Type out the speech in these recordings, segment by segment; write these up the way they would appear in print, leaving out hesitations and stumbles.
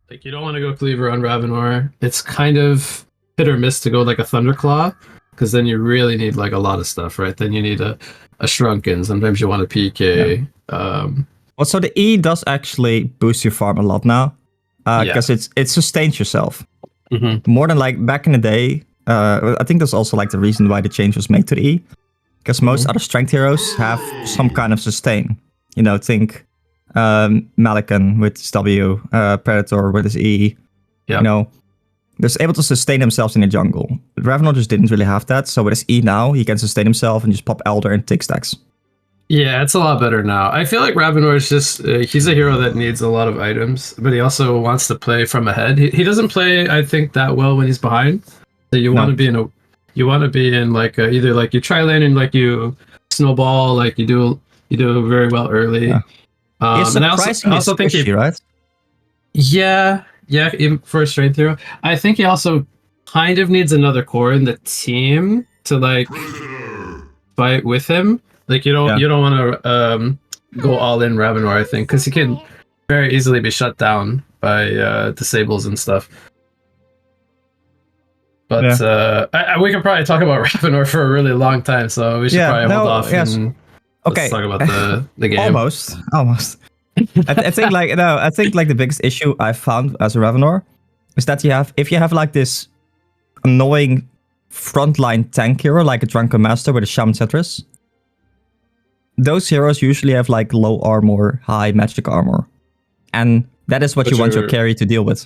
Like you don't want to go Cleaver on Ravenor. It's kind of hit or miss to go like a Thunderclaw, because then you really need like a lot of stuff, right? Then you need a Shrunken. Sometimes you want a PK. Yeah. Also, the E does actually boost your farm a lot now, because it sustains yourself. More than like back in the day. I think that's also like the reason why the change was made to the E, because most other strength heroes have some kind of sustain. You know, think Malikan with his W, Predator with his E. Yeah. You know, they're able to sustain themselves in the jungle. Ravenor just didn't really have that, so with his E now, he can sustain himself and just pop Elder and take stacks. Yeah, it's a lot better now. I feel like Ravenor is just, he's a hero that needs a lot of items, but he also wants to play from ahead. He doesn't play, I think, that well when he's behind. So you want to be in like either like you try lane and like you snowball, like you do very well early. Yeah. And I also think squishy, right? Yeah, even for a strength hero. I think he also kind of needs another core in the team to like fight with him. Like you don't want to go all in Ravenor, I think, because he can very easily be shut down by disables and stuff. But we can probably talk about Ravenor for a really long time, so we should probably hold off and let's talk about the game. Almost. I think like the biggest issue I found as a Ravenor is that if you have like this annoying frontline tank hero like a Drunken Master with a Shaman Tetris, those heroes usually have like low armor, high magic armor, and that is what you want your carry to deal with.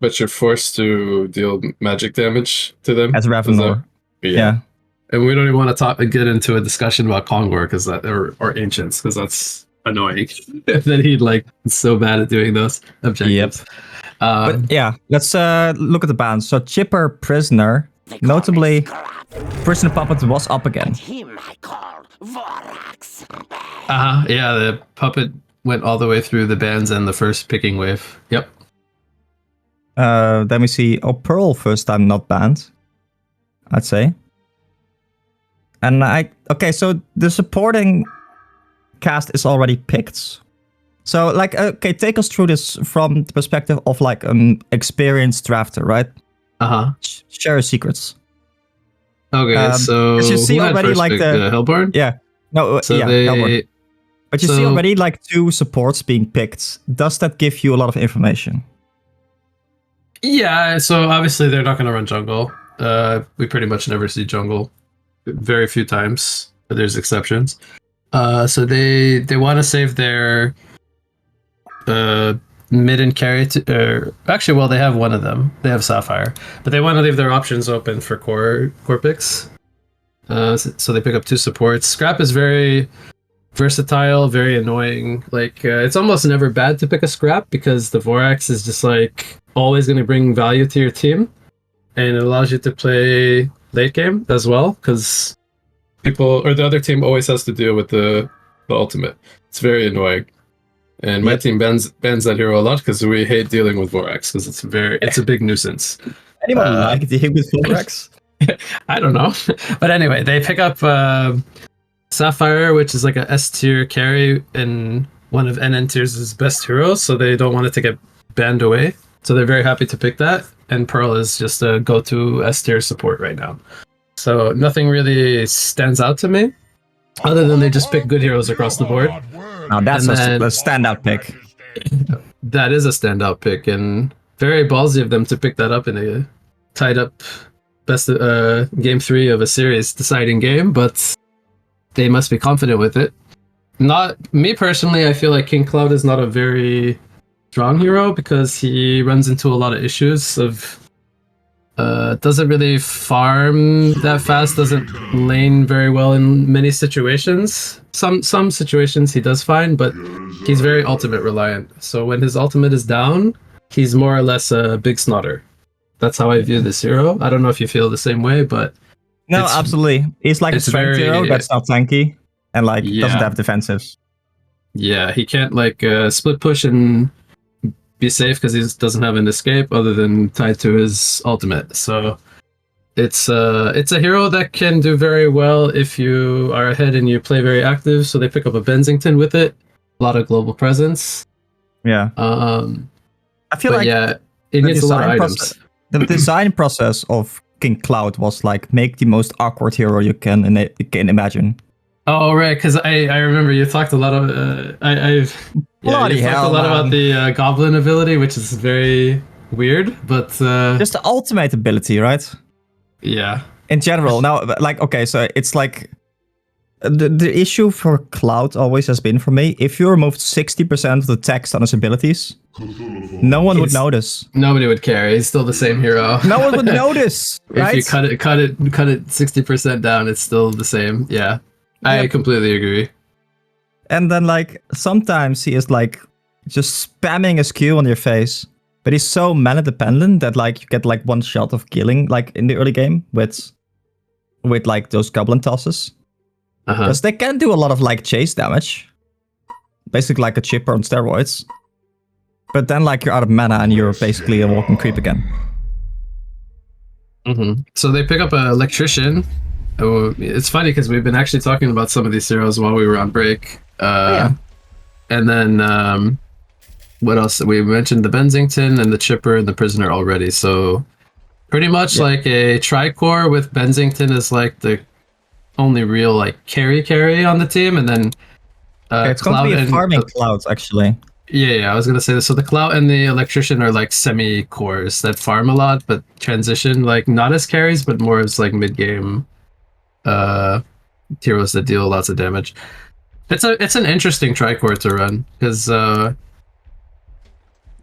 But you're forced to deal magic damage to them as Ravenor. Yeah. And we don't even want to get into a discussion about Kongor because or Ancients, because that's annoying. That he'd like so bad at doing those objectives. Yep. But yeah, let's look at the bans. So Chipper, Prisoner, notably, Prisoner Puppet was up again. Yeah, the Puppet went all the way through the bans and the first picking wave. Yep. Then we see Pearl first time not banned, I'd say. And so the supporting cast is already picked. So like, take us through this from the perspective of like an experienced drafter, right? Share your secrets. Okay, so you see already like the Hellborn? Yeah. No, so Hellborn. But you see already like 2 supports being picked. Does that give you a lot of information? Yeah, so obviously they're not going to run jungle. We pretty much never see jungle. Very few times, but there's exceptions. So they want to save their mid and carry. Actually, well, they have one of them. They have Sapphire, but they want to leave their options open for core picks. So they pick up 2 supports. Scrap is very versatile, very annoying. Like it's almost never bad to pick a Scrap because the Vorax is just like always going to bring value to your team, and it allows you to play late game as well because people or the other team always has to deal with the ultimate. It's very annoying, and my team bans that hero a lot because we hate dealing with Vorax because it's a big nuisance. Anyone like dealing with Vorax? I don't know, but anyway, they pick up Sapphire, which is like a S tier carry and one of NN tiers' best heroes, so they don't want it to get banned away. So they're very happy to pick that, and Pearl is just a go-to S tier support right now. So nothing really stands out to me, other than they just pick good heroes across the board. Now that's a standout pick. That is a standout pick, and very ballsy of them to pick that up in a tied-up best game 3 of a series deciding game, but they must be confident with it. Not me personally. I feel like King Cloud is not a very strong hero because he runs into a lot of issues of doesn't really farm that fast, doesn't lane very well in many situations. Some situations he does fine, but he's very ultimate reliant. So when his ultimate is down, he's more or less a big snotter. That's how I view this hero. I don't know if you feel the same way, but no, absolutely. He's like a strength hero that's not tanky and like doesn't have defensives. Yeah, he can't like split push and be safe because he doesn't have an escape other than tied to his ultimate. So it's a hero that can do very well if you are ahead and you play very active. So they pick up a Bensington with it, a lot of global presence. Yeah. I feel But like yeah, it needs a lot of items. The design process of King Cloud was like make the most awkward hero you can imagine. Oh right, because I remember you talked a lot of I've Bloody you talked a hell, lot man. about the Goblin ability, which is very weird, but just the ultimate ability, right? Yeah. In general, now like okay, so it's like the issue for Cloud always has been for me, if you removed 60% of the text on his abilities, no one would notice. Nobody would care. He's still the same hero. No one would notice, right? If you cut it 60% down, it's still the same. Yeah. I completely agree. And then like sometimes he is like just spamming his Q on your face, but he's so mana dependent that like you get like one shot of killing like in the early game with like those goblin tosses. Because they can do a lot of like chase damage. Basically like a chipper on steroids. But then like you're out of mana and you're basically a walking creep again. So they pick up an electrician. Oh, it's funny because we've been actually talking about some of these heroes while we were on break. And then what else? We mentioned the Benzington and the chipper and the prisoner already. So pretty much like a Tricore with Benzington is like the only real like carry on the team, and then it's going to be a farming Cloud actually. Yeah, I was gonna say this. So the Cloud and the electrician are like semi cores that farm a lot, but transition like not as carries, but more as like mid game heroes that deal lots of damage. It's an interesting Tricore to run because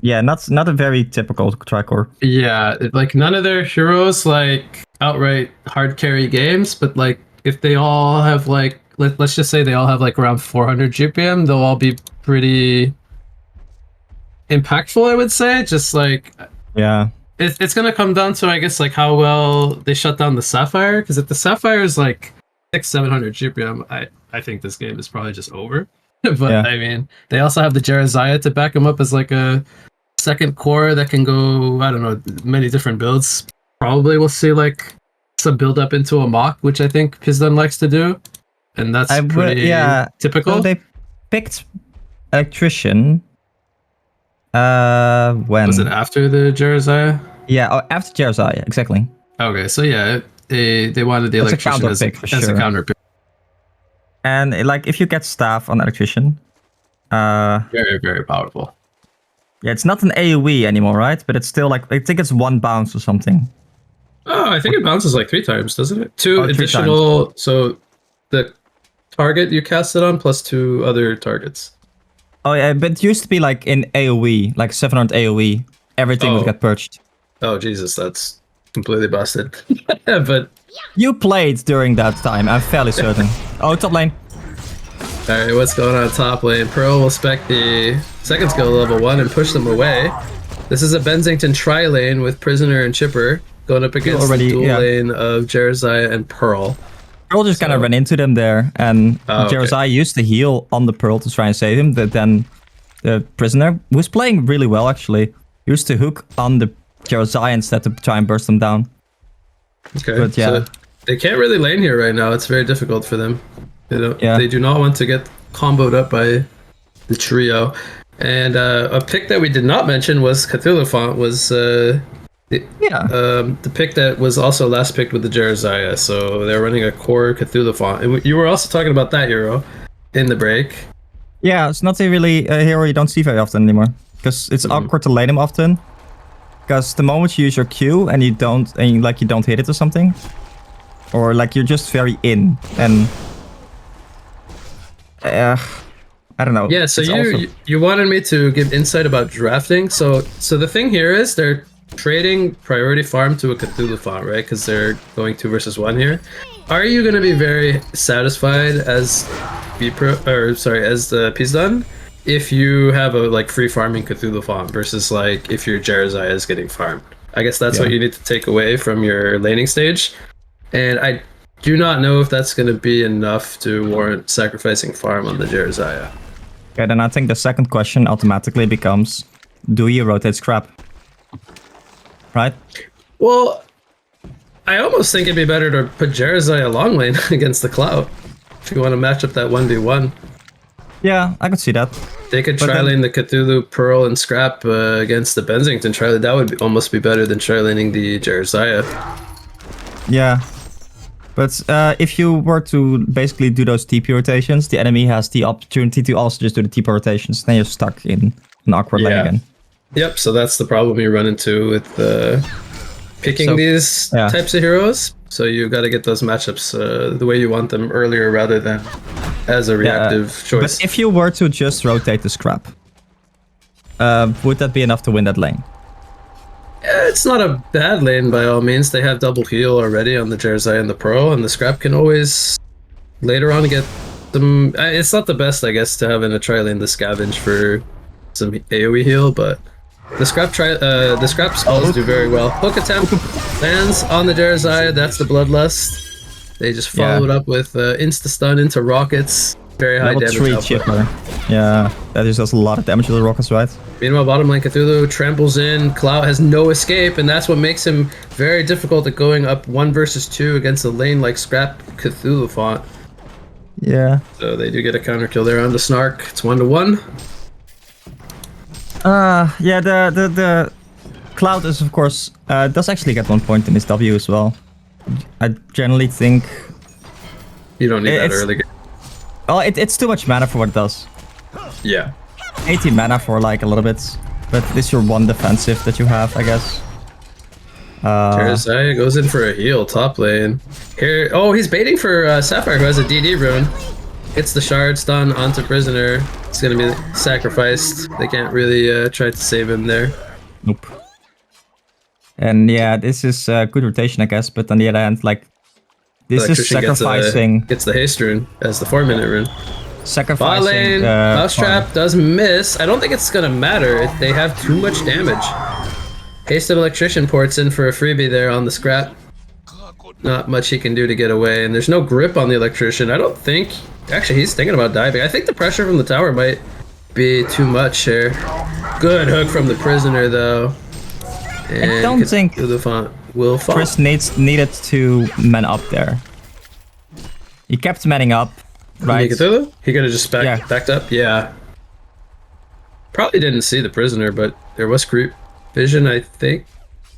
not a very typical Tricore. Yeah, like none of their heroes like outright hard carry games, but like if they all have like let's just say they all have like around 400 GPM, they'll all be pretty impactful, I would say. Just like it's gonna come down to, I guess, like how well they shut down the Sapphire, because if the Sapphire is like 600-700 GPM, I think this game is probably just over. But I mean, they also have the Jerizaiah to back them up as like a second core that can go, I don't know, many different builds. Probably we'll see like some build up into a mock, which I think Pizdun likes to do, and that's pretty typical. So they picked electrician. When was it after the Jerizaiah? Yeah, after Jerizaiah, exactly. Okay, so yeah, they wanted the electrician as a counter pick. And like if you get staff on electrician, very, very powerful. Yeah, it's not an AoE anymore, right? But it's still like, I think it's one bounce or something. Oh, I think it bounces like 3 times, doesn't it? 2 additional, so the target you cast it on plus 2 other targets. Oh yeah, but it used to be like in AoE, like 700 AoE, everything would get purged. Oh Jesus, that's completely busted. But you played during that time, I'm fairly certain. Oh, top lane. Alright, what's going on top lane? Pearl will spec the second skill level 1 and push them away. This is a Benzington tri-lane with Prisoner and Chipper going up against the dual lane of Jerizaiah and Pearl. Pearl just kind of ran into them there, and Jerizaiah used to heal on the Pearl to try and save him, but then the Prisoner, who was playing really well actually, used to hook on the Jerizaiah instead to try and burst them down. Okay, but so they can't really lane here right now. It's very difficult for them. They do not want to get comboed up by the trio. And a pick that we did not mention was Cthulhu Font, was the pick that was also last picked with the Jerizaiah. So they're running a core Cthulhu Font. And you were also talking about that hero in the break. Yeah, it's not really a hero you don't see very often anymore, because it's awkward to lane him often. Because the moment you use your Q and you don't hit it or something, or like you're just very in, and I don't know. Yeah, so you wanted me to give insight about drafting. So the thing here is they're trading priority farm to a Cthulhu Font, right? Because they're going 2 versus 1 here. Are you going to be very satisfied as Bpro, or sorry, as the Pizdun, if you have a like free farming Cthulhu Font versus like if your Jerizaiah is getting farmed? I guess that's what you need to take away from your laning stage. And I do not know if that's going to be enough to warrant sacrificing farm on the Jerizaiah. Okay, then I think the second question automatically becomes, do you rotate scrap? Right? Well, I almost think it'd be better to put Jerizaiah long lane against the Cloud if you want to match up that 1v1. Yeah, I could see that. They could But tri-lane the Cthulhu, Pearl, and Scrap against the Bensington tri-lane. That would almost be better than tri-laning the Jeremiah. Yeah. But if you were to basically do those TP rotations, the enemy has the opportunity to also just do the TP rotations. Then you're stuck in an awkward lane again. Yep, so that's the problem you run into with picking these types of heroes. So you got to get those matchups the way you want them earlier rather than as a reactive choice. But if you were to just rotate the Scrap, would that be enough to win that lane? It's not a bad lane by all means. They have double heal already on the Jeremiah and the Pearl, and the Scrap can always later on get them. It's not the best, I guess, to have in a tri-lane the Scavenge for some AoE heal, but the Scrap spells do very well. Hook attempt lands on the Jeremiah. That's the Bloodlust. They just follow it up with insta stun into rockets. Very high damage output. Chipper. Yeah, that is just a lot of damage to the rockets, right? Meanwhile, bottom lane Cthulhu tramples in. Clout has no escape, and that's what makes him very difficult at going up 1 versus 2 against a lane like Scrap Cthulhu font. Yeah. So they do get a counter kill there on the Snark. It's 1-1. Yeah, the Cloud is, of course, does actually get 1 point in his W as well. I generally think... You don't need that early game. Oh, it's too much mana for what it does. Yeah. 18 mana for like a little bit, but this is your one defensive that you have, I guess. Jeremiah goes in for a heal top lane. Here, oh, he's baiting for Sapphire, who has a DD rune. Hits the shard stun onto Prisoner. It's gonna be sacrificed. They can't really try to save him there. Nope. And yeah, this is a good rotation, I guess. But on the other hand, like this is sacrificing. Gets the haste rune as the 4-minute rune. Sacrificing. Bot lane, Mousetrap does miss. I don't think it's gonna matter. They have too much damage. Hasted Electrician ports in for a freebie there on the Scrap. Not much he can do to get away, and there's no grip on the Electrician. I don't think... Actually, he's thinking about diving. I think the pressure from the tower might be too much here. Good hook from the Prisoner, though. And I don't think the font will fall. Chris needed to man up there. He kept manning up, right? He could have just backed up. Yeah. Probably didn't see the Prisoner, but there was creep vision, I think.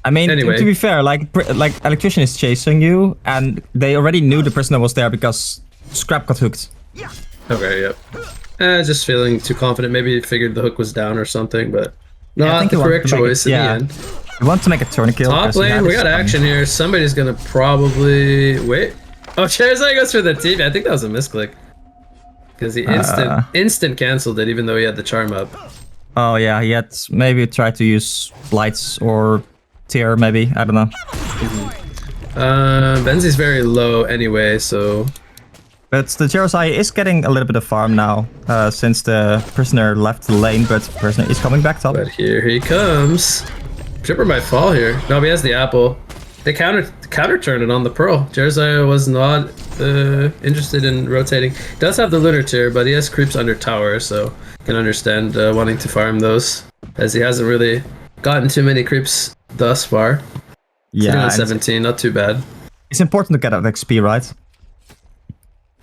I mean, anyway. to be fair, like Electrician is chasing you, and they already knew the Prisoner was there because Scrap got hooked. Okay, yep. Just feeling too confident. Maybe he figured the hook was down or something, but not the correct choice in the end. You want to make a turn kill. Top lane, we got action here. Somebody's gonna probably wait. Oh, Charizard goes for the TV. I think that was a misclick because he instant canceled it, even though he had the charm up. Oh yeah, he had maybe tried to use lights or tear, maybe. I don't know. Benzi's very low anyway, so. But the Jeremiah is getting a little bit of farm now, since the Prisoner left the lane, but Prisoner is coming back top. But here he comes. Chipper might fall here. No, he has the apple. They counter turned it on the Pearl. Jeremiah was not interested in rotating. Does have the Lunar Tier, but he has creeps under tower, so can understand wanting to farm those, as he hasn't really gotten too many creeps thus far. Yeah, on 17, not too bad. It's important to get that XP, right?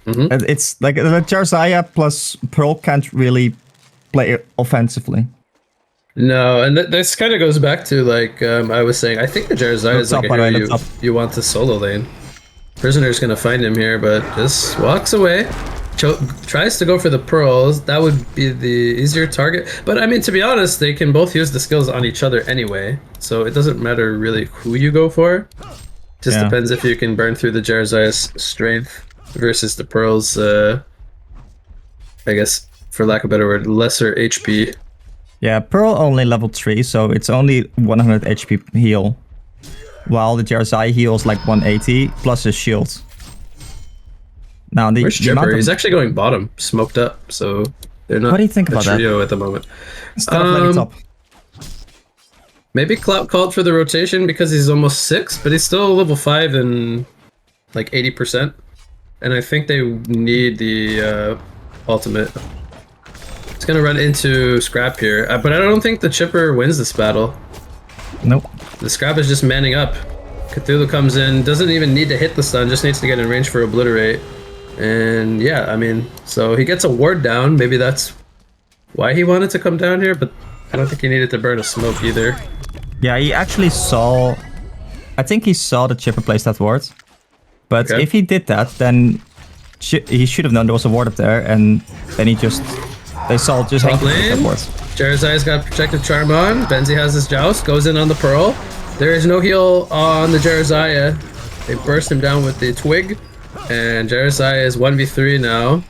It's like the Jeremiah plus Pearl can't really play offensively. No, and this kind of goes back to like I was saying. I think the Jeremiah is like a hero you want to solo lane. Prisoner's gonna find him here, but just walks away. Tries to go for the pearls. That would be the easier target. But I mean, to be honest, they can both use the skills on each other anyway, so it doesn't matter really who you go for. Just depends if you can burn through the Jeremiah's strength versus the pearls. I guess, for lack of a better word, lesser HP. Yeah, Pearl only level 3, so it's only 100 HP heal. While the Jeremiah heals like 180 plus his shield. Now Where's Chipper? He's actually going bottom, smoked up, so they're not what do you think about trio that? At the moment. Instead of letting top. Maybe Clout called for the rotation because he's almost 6, but he's still level 5 and like 80%. And I think they need the ultimate. It's gonna run into Scrap here, but I don't think the Chipper wins this battle. Nope. The Scrap is just manning up. Cthulhu comes in, doesn't even need to hit the stun, just needs to get in range for Obliterate. And yeah, I mean, so he gets a ward down. Maybe that's why he wanted to come down here, but I don't think he needed to burn a smoke either. Yeah, he actually saw... I think he saw the chipper place that ward. But Okay. if he did that, then he should have known there was a ward up there, and then he just... They saw just Top hanging that lane. ward. Jerizai's got Protective Charm on. Benzi has his Joust, goes in on the Pearl. There is no heal on the Jerizai. They burst him down with the Twig. And Jerizai is 1v3 now.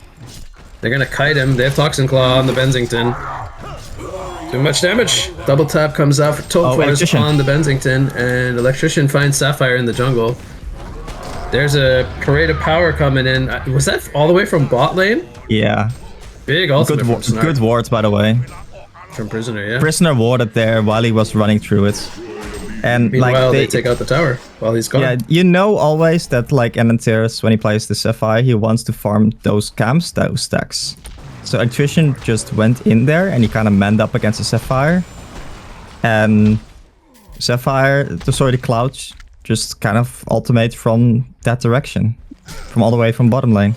They're gonna kite him. They have Toxin Claw on the Bensington. Too much damage. Double tap comes out for Toll Force on the Bensington, and Electrician finds Sapphire in the jungle. There's a Parade of Power coming in. Was that all the way from bot lane? Yeah. Big ultimate from Snark. Good wards, by the way. From Prisoner, yeah. Prisoner warded there while he was running through it. And meanwhile, like they take out the tower while he's gone. Yeah, you know always that like Enantiers, when he plays the Sapphire, he wants to farm those camps, those stacks. So Electrician just went in there and he kind of manned up against the Sapphire. And the Clouds just kind of ultimate from that direction. From all the way from bottom lane.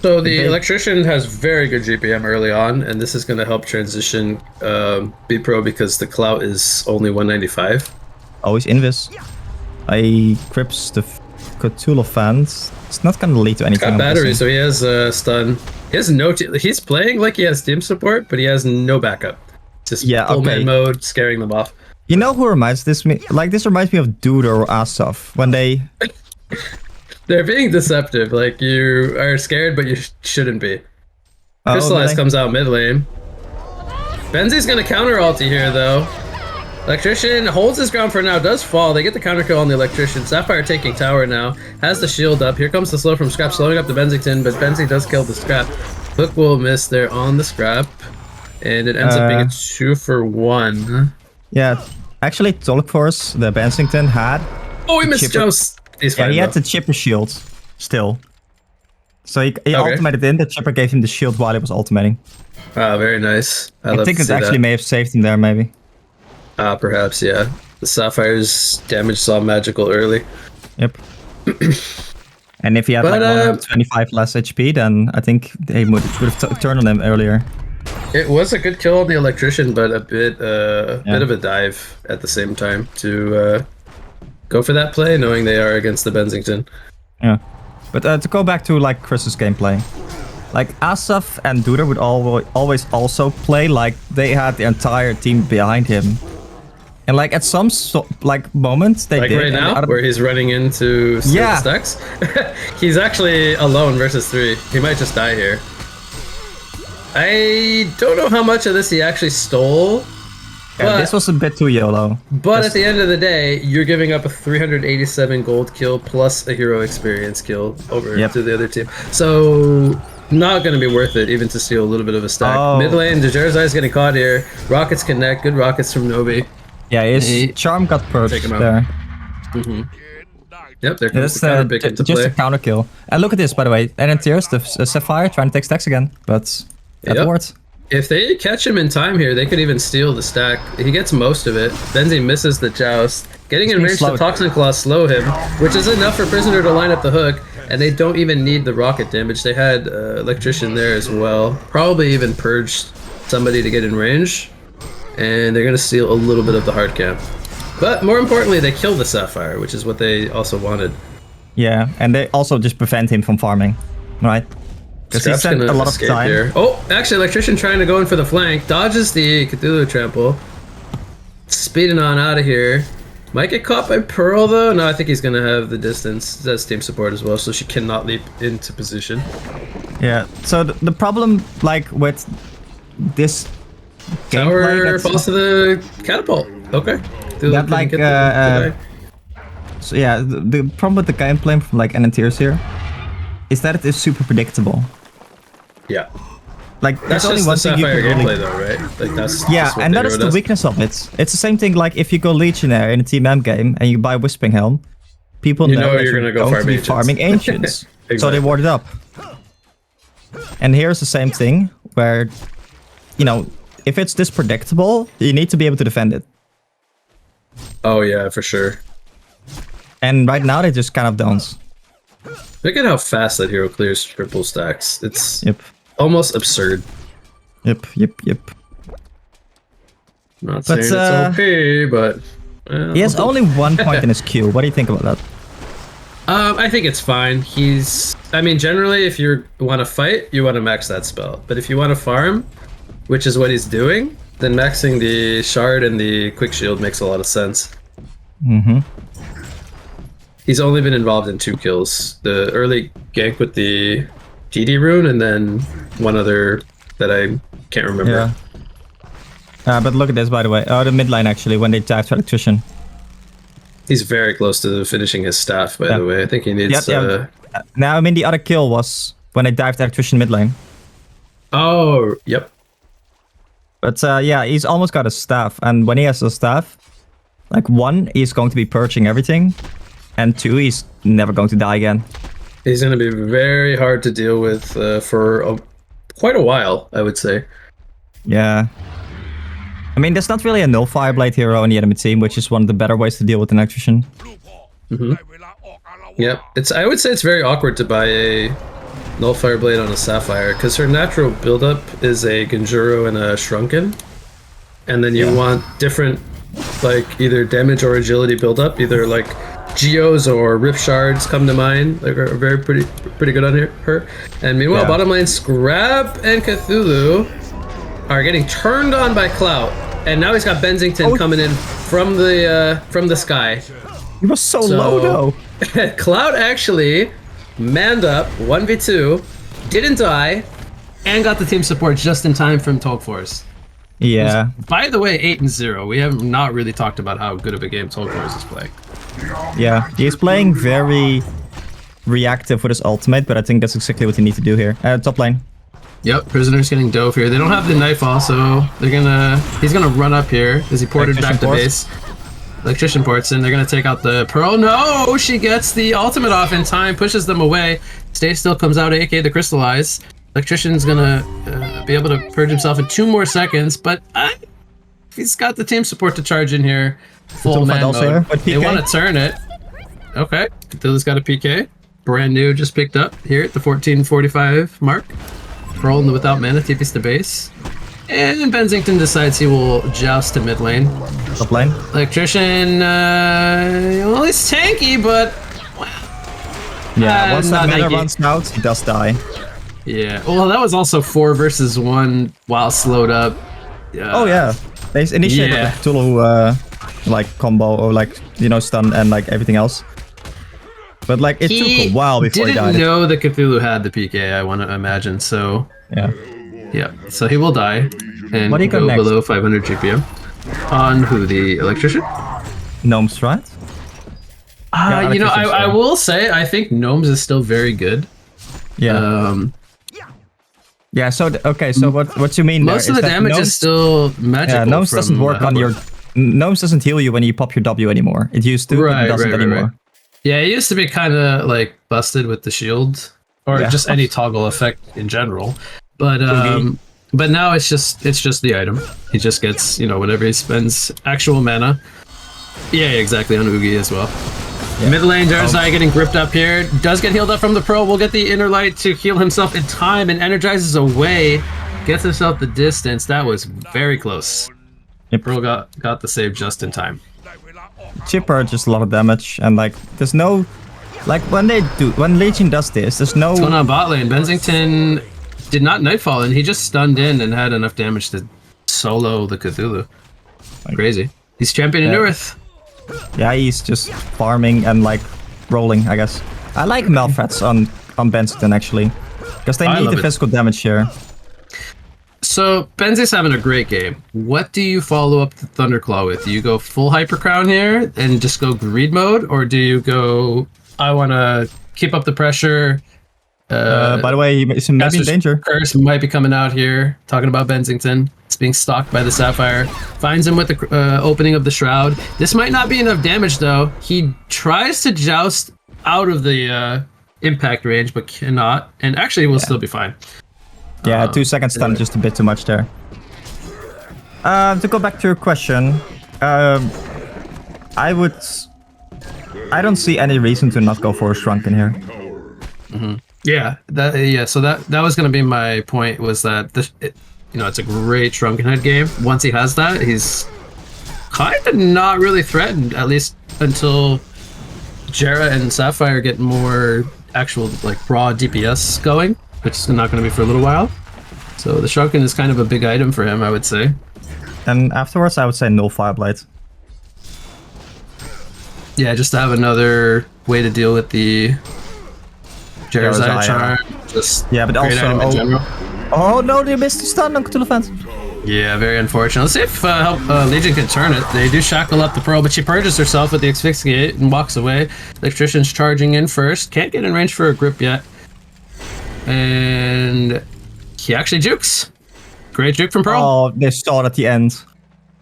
So the Electrician has very good GPM early on, and this is going to help transition Bpro because the clout is only 195. Always invis. I crips the Cthulhu fans. It's not going to lead to anything. Got battery, so he has stun. He has no. He's playing like he has team support, but he has no backup. Just full man mode, scaring them off. You know who reminds me? Like this reminds me of Dude or Asaf when they. They're being deceptive. Like you are scared, but you shouldn't be. Crystallize comes out mid lane. Benzi's gonna counter ulti here though. Electrician holds his ground for now, does fall. They get the counter kill on the Electrician. Sapphire taking tower now, has the shield up. Here comes the slow from Scrap, slowing up the Benzington, but Benzi does kill the Scrap. Hook will miss there on the Scrap, and it ends up being a 2-for-1. Yeah, actually, Tolk Force, the Benzington had. Oh, he missed Joust. He's fine, he had the chipper shield still. So he ultimated in, the chipper gave him the shield while he was ultimating. Ah, very nice. I think it actually may have saved him there, maybe. Perhaps, yeah. The Sapphire's damage saw magical early. Yep. And if he had like 25 less HP, then I think they would have turned on him earlier. It was a good kill on the Electrician, but a bit of a dive at the same time to go for that play, knowing they are against the Benzington. Yeah. But to go back to like Chris's gameplay, like Asaf and Duder would always also play like they had the entire team behind him. And like at some moments they like did. Right now, where he's running into the stacks. He's actually alone versus 3. He might just die here. I don't know how much of this he actually stole. Yeah, this was a bit too YOLO. But at the end of the day, you're giving up a 387 gold kill plus a hero experience kill over to the other team. So not going to be worth it, even to steal a little bit of a stack. Mid lane, Jerizai is getting caught here. Rockets connect. Good rockets from Nobi. Yeah, his charm got perched there. Yep, there comes the counter pick into just play. A counter kill. And look at this, by the way. Enantiers, the Sapphire, trying to take stacks again. But that worked. If they catch him in time here, they could even steal the stack. He gets most of it. Benzi misses the Joust. Getting in range to Toxin Claw slow him, which is enough for Prisoner to line up the hook. And they don't even need the rocket damage. They had Electrician there as well. Probably even purged somebody to get in range. And they're going to steal a little bit of the hard camp. But more importantly, they kill the Sapphire, which is what they also wanted. Yeah, and they also just prevent him from farming, right? Because he spent a lot of time. Here. Oh, actually, Electrician trying to go in for the flank. Dodges the Cthulhu trample. Speeding on out of here. Might get caught by Pearl, though. No, I think he's going to have the distance. That's team support as well, so she cannot leap into position. Yeah, so the problem, like, with this tower falls to the catapult. Okay. That like so yeah, the problem with the gameplay from like Enantiers here is that it is super predictable. Yeah. Like that's only just one the thing you Sapphire can gameplay though, right? Like that's and that is the weakness of it. It's the same thing like if you go Legionnaire in a Team M game and you buy Whispering Helm, people know that you're gonna be farming ancients. Exactly. So they ward it up. And here's the same thing where, you know, if it's this predictable, you need to be able to defend it. Oh yeah, for sure. And right now they just kind of don't. Look at how fast that hero clears triple stacks. It's almost absurd. Yep. Not saying it's OP, but... he has only 1 point in his Q. What do you think about that? I think it's fine. I mean, generally, if you want to fight, you want to max that spell. But if you want to farm, which is what he's doing, then maxing the shard and the quick shield makes a lot of sense. Mm-hmm. He's only been involved in 2 kills. The early gank with the DD rune, and then one other that I can't remember. Yeah. But look at this, by the way. Oh, the mid lane, actually, when they dive to Electrician. He's very close to finishing his staff, by the way. I think he needs... Now, I mean, the other kill was when they dived Electrician mid lane. Oh, yep. But yeah, he's almost got a staff. And when he has a staff, like 1, he's going to be purging everything. And 2, he's never going to die again. He's going to be very hard to deal with for quite a while, I would say. Yeah. I mean, there's not really a no Fireblade hero in the enemy team, which is one of the better ways to deal with an Electrician. Mm-hmm. Yep. I would say it's very awkward to buy a Null Fireblade on a Sapphire, because her natural buildup is a Genjuro and a Shrunken. And then you want different, like, either damage or agility buildup, either like Geos or Rip Shards come to mind, like are very pretty good on her. And meanwhile, bottom lane Scrap and Cthulhu are getting turned on by Clout, and now he's got Benzington coming in from the sky. He was so low though. Clout actually manned up 1v2, didn't die, and got the team support just in time from Talk Force. Yeah. By the way, 8-0. We have not really talked about how good of a game Talk Force is playing. Yeah, he's playing very reactive with his ultimate, but I think that's exactly what you need to do here. Top lane. Yep, Prisoner's getting dove here. They don't have the Nightfall, so he's gonna run up here as he ported back to base. Electrician ports in, they're gonna take out the Pearl. No, she gets the ultimate off in time, pushes them away. Stay Still comes out, AK the Crystallize. Electrician's gonna be able to purge himself in 2 more seconds, but he's got the team support to charge in here. Full man mode. They want to turn it. Okay, Cthulhu's got a PK. Brand new, just picked up here at the 14:45 mark. Pearl without mana, TP's to base. And Benzington decides he will joust to mid lane. Top lane. Electrician, well, he's tanky, but... Yeah, once that mana runs out, he does die. Yeah, well, that was also 4 versus 1 while slowed up. Oh yeah, they initiated the Cthulhu like combo or like, you know, stun and like everything else. But like it took a while before he died. Didn't know that Cthulhu had the PK, I want to imagine, so... Yeah, so he will die and what do you go below 500 GPM. On who, the Electrician? Gnomes, right? You know, I will say, I think Gnomes is still very good. Yeah. Yeah, so, okay, so what you mean most of the damage is still magical. Yeah, Gnomes doesn't work on your... Gnomes doesn't heal you when you pop your W anymore. It used to, but it doesn't anymore. Right. Yeah, it used to be kind of like busted with the shield, or just any toggle effect in general. But now it's just the item. He just gets, you know, whenever he spends actual mana. Yeah, exactly, on Oogie as well. Yeah. Mid lane, Darzai getting gripped up here. Does get healed up from the Pro. Will get the Inner Light to heal himself in time and energizes away. Gets himself the distance. That was very close. Yep. Pro got the save just in time. Chipper just a lot of damage, and like there's no, like when Legion does this, there's no... What's going on bot lane? Benzington did not Nightfall, and he just stunned in and had enough damage to solo the Cthulhu. Crazy. He's champion in Newerth. Yeah, he's just farming and like rolling, I guess. I like Malfrats on Benzington actually, because they need the physical damage here. So Benzi's having a great game. What do you follow up the Thunderclaw with? Do you go full Hyper Crown here and just go greed mode, or do you go, I want to keep up the pressure? By the way, he's in massive danger. Curse might be coming out here, talking about Benzington. It's being stalked by the Sapphire. Finds him with the opening of the Shroud. This might not be enough damage, though. He tries to joust out of the impact range, but cannot. And actually, will still be fine. Yeah, 2 seconds stun, just a bit too much there. To go back to your question, I don't see any reason to not go for a Shrunken here. Yeah, so that was going to be my point, was that it's a great Shrunken Head game. Once he has that, he's kind of not really threatened, at least until Jera and Sapphire get more actual like raw DPS going, which is not going to be for a little while. So the Shrunken is kind of a big item for him, I would say. And afterwards, I would say no Fireblade. Yeah, just to have another way to deal with the Jerzaya charm. Just but also in general. Oh no, they missed the stun on Cthulhu Fence. Yeah, very unfortunate. Let's see if Legion can turn it. They do shackle up the Pearl, but she purges herself with the Asphyxiate and walks away. Electrician's charging in first. Can't get in range for a grip yet. And he actually jukes. Great juke from Pearl. Oh, they saw it at the end.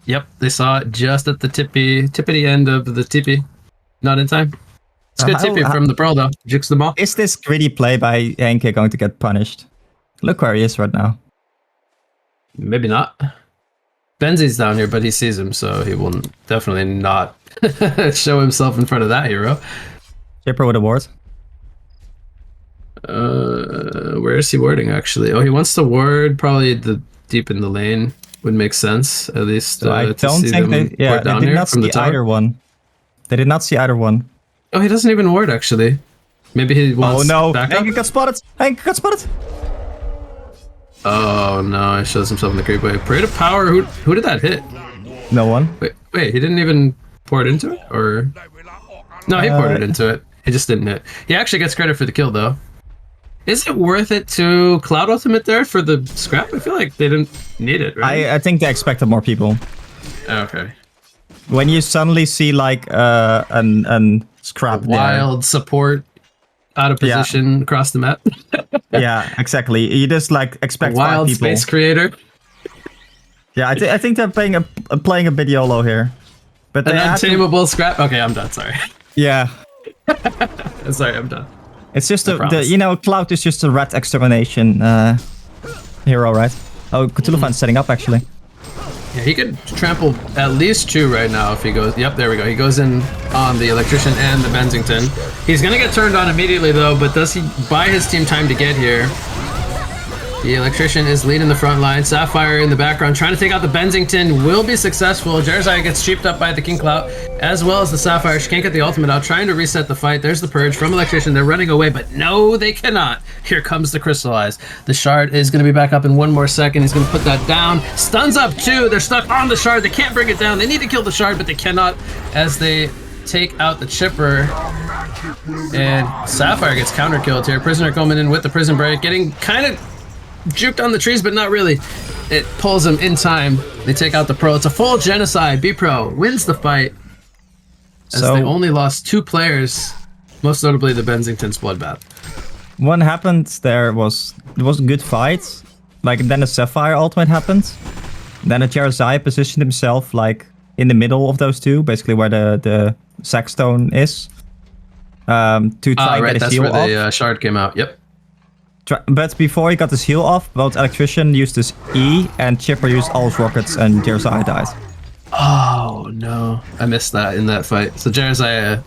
Yep, they saw it just at the tippity end of the tippy. Not in time. It's good tippy from the Pearl, though. Jukes them all. Is this greedy play by Henke going to get punished? Look where he is right now. Maybe not. Benzi's down here, but he sees him, so he will definitely not show himself in front of that hero. Bpro with a ward. Where is he warding, actually? Oh, he wants to ward probably deep in the lane. Would make sense, at least. So I don't think they did not see either one. They did not see either one. Oh, he doesn't even ward, actually. Maybe he wants backup? Henke got spotted! Henke got spotted! Oh no, he shows himself in the creep wave. Parade of Power, who did that hit? No one. Wait, he didn't even pour it into it? Or... No, he poured it into it. He just didn't hit. He actually gets credit for the kill, though. Is it worth it to Cloud Ultimate there for the scrap? I feel like they didn't need it, right? I think they expected more people. Okay. When you suddenly see like an scrap wild support out of position across the map. Yeah, exactly. You just like expect wild 5 people. Space creator. Yeah, I think they're playing a bit YOLO here. But an untamable scrap. Okay, I'm done. Sorry. Yeah. Sorry, I'm done. It's just Cloud is just a rat extermination hero, right? Oh, Cthulhu Fan's setting up actually. Yeah, he could trample at least 2 right now if he goes... Yep, there we go. He goes in on the Electrician and the Benzington. He's going to get turned on immediately, though, but does he buy his team time to get here? The Electrician is leading the front line. Sapphire in the background trying to take out the Benzington. Will be successful. Jerzaya gets cheaped up by the King Cloud, as well as the Sapphire. She can't get the ultimate out. Trying to reset the fight. There's the Purge from Electrician. They're running away, but no, they cannot. Here comes the Crystallize. The Shard is going to be back up in 1 more second. He's going to put that down. Stuns up 2. They're stuck on the Shard. They can't bring it down. They need to kill the Shard, but they cannot as they take out the Chipper. And Sapphire gets counter killed here. Prisoner coming in with the Prison Break, getting kind of juked on the trees, but not really. It pulls him in time. They take out the Pro. It's a full genocide. Bpro wins the fight, as they only lost 2 players, most notably the Benzington's Bloodbath. What happened there was a good fight. Like then a Sapphire ultimate happened. Then a Jerzaya positioned himself like in the middle of those 2, basically where the Sackstone is. To try and get his heal off. That's where the Shard came out. Yep. But before he got his heal off, both Electrician used his E and Chipper used all his rockets and Jerzaya died. Oh no, I missed that in that fight. So Jerzaya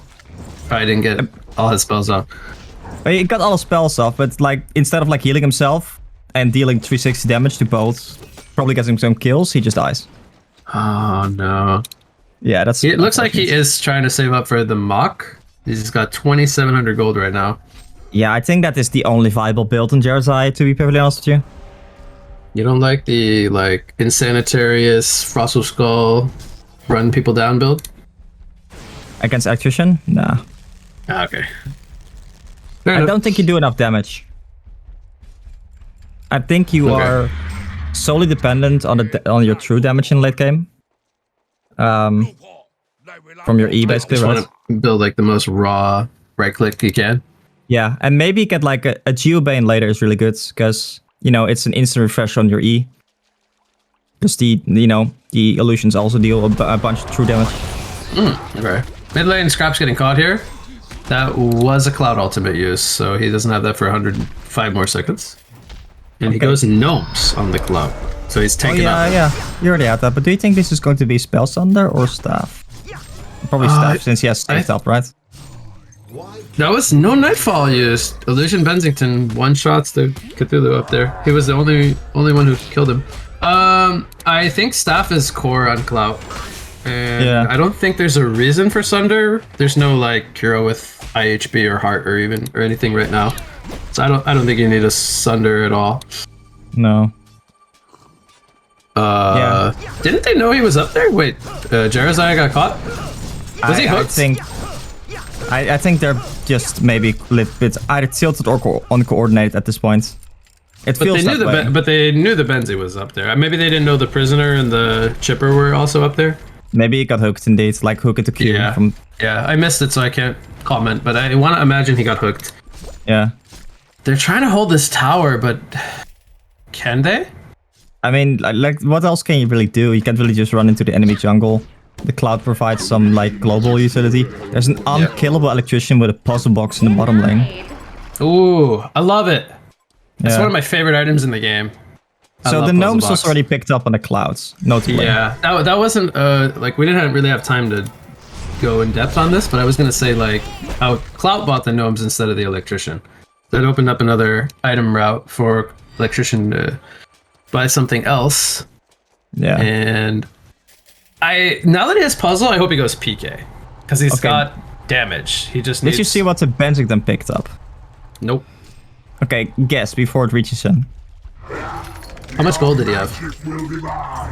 probably didn't get all his spells off. He got all his spells off, but like instead of like healing himself and dealing 360 damage to both, probably getting some kills, he just dies. Oh no. Yeah, that's... It looks like he is trying to save up for the Mock. He's got 2,700 gold right now. Yeah, I think that is the only viable build in Jerzaya, to be perfectly honest with you. You don't like the, Insanitarius, Frostal Skull, run people down build? Against Electrician? Nah. Okay. I don't think you do enough damage. I think you are solely dependent on your true damage in late game. From your E, basically, right? Just want to build, the most raw right-click you can. Yeah, and maybe get a Geobane later is really good, because, it's an instant refresh on your E. Because the illusions also deal a bunch of true damage. Okay. Mid lane Scrap's getting caught here. That was a Cloud ultimate use, so he doesn't have that for 105 more seconds. And he goes Gnomes on the Cloud, so he's tanking up. Yeah, you already had that, but do you think this is going to be Spell Sunder or Staff? Probably Staff, since he has saved up, right? That was no Nightfall used. Illusion Bensington one-shots the Cthulhu up there. He was the only one who killed him. I think Staff is core on Clout. And I don't think there's a reason for Sunder. There's no like Kuro with IHB or Heart or anything right now. So I don't think you need a Sunder at all. No. Didn't they know he was up there? Wait, Jerizaiah got caught? Was he hooked? I think they're just maybe a little bit either tilted or uncoordinated at this point. But they knew the Benzi was up there. Maybe they didn't know the Prisoner and the Chipper were also up there. Maybe he got hooked indeed, like hook it to Q. Yeah, I missed it, so I can't comment. But I want to imagine he got hooked. Yeah. They're trying to hold this tower, but can they? I mean, like, what else can you really do? You can't really just run into the enemy jungle. The Cloud provides some, like, global utility. There's an unkillable electrician with a puzzle box in the bottom lane. Ooh, I love it. It's one of my favorite items in the game. So the gnomes was already picked up on the Clouds, notably. Yeah, that wasn't, like, we didn't really have time to go in depth on this, but I was going to say, like, how Cloud bought the gnomes instead of the electrician. That opened up another item route for electrician to buy something else. Yeah. And now that he has puzzle, I hope he goes PK. Because he's got damage. He just needs... Did you see what the Benzington picked up? Nope. Okay, guess before it reaches him. How much gold did he have?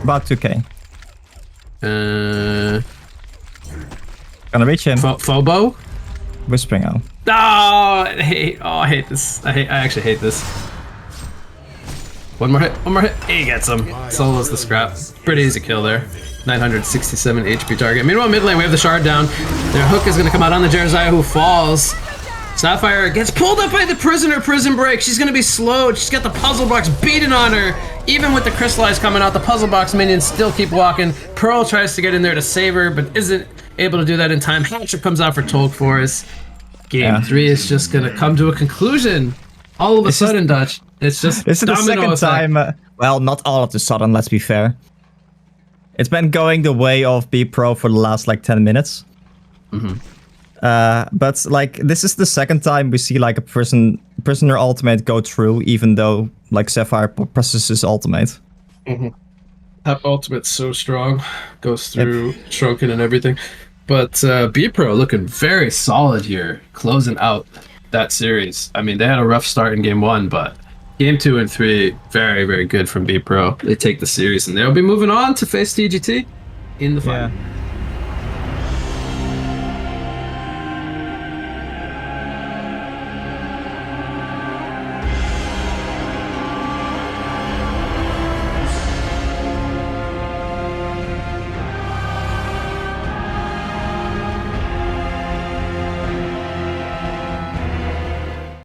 About 2k. Gonna reach him. Phobo? Whispering out. I hate this. I actually hate this. One more hit. He gets him. Solos the scrap. Pretty easy kill there. 967 HP target. Meanwhile, mid lane, we have the shard down. Their hook is gonna come out on the Jerizaiah, who falls. Sapphire gets pulled up by the Prisoner prison break. She's gonna be slowed. She's got the puzzle box beaten on her. Even with the crystallize coming out, the puzzle box minions still keep walking. Pearl tries to get in there to save her, but isn't able to do that in time. Hatcher comes out for Tolk Force. Game 3 is just gonna come to a conclusion. All of a sudden, Dutch. It's just this is the second time. Well, not all of the sudden. Let's be fair. It's been going the way of Bpro for the last like 10 minutes. But like this is the second time we see like a prisoner ultimate go through, even though like Sapphire presses his ultimate. That ultimate's so strong, goes through Shrunken and everything. But Bpro looking very solid here, closing out that series. I mean, they had a rough start in game 1, but game 2 and 3, very, very good from Bpro. They take the series, and they'll be moving on to face TGT in the final.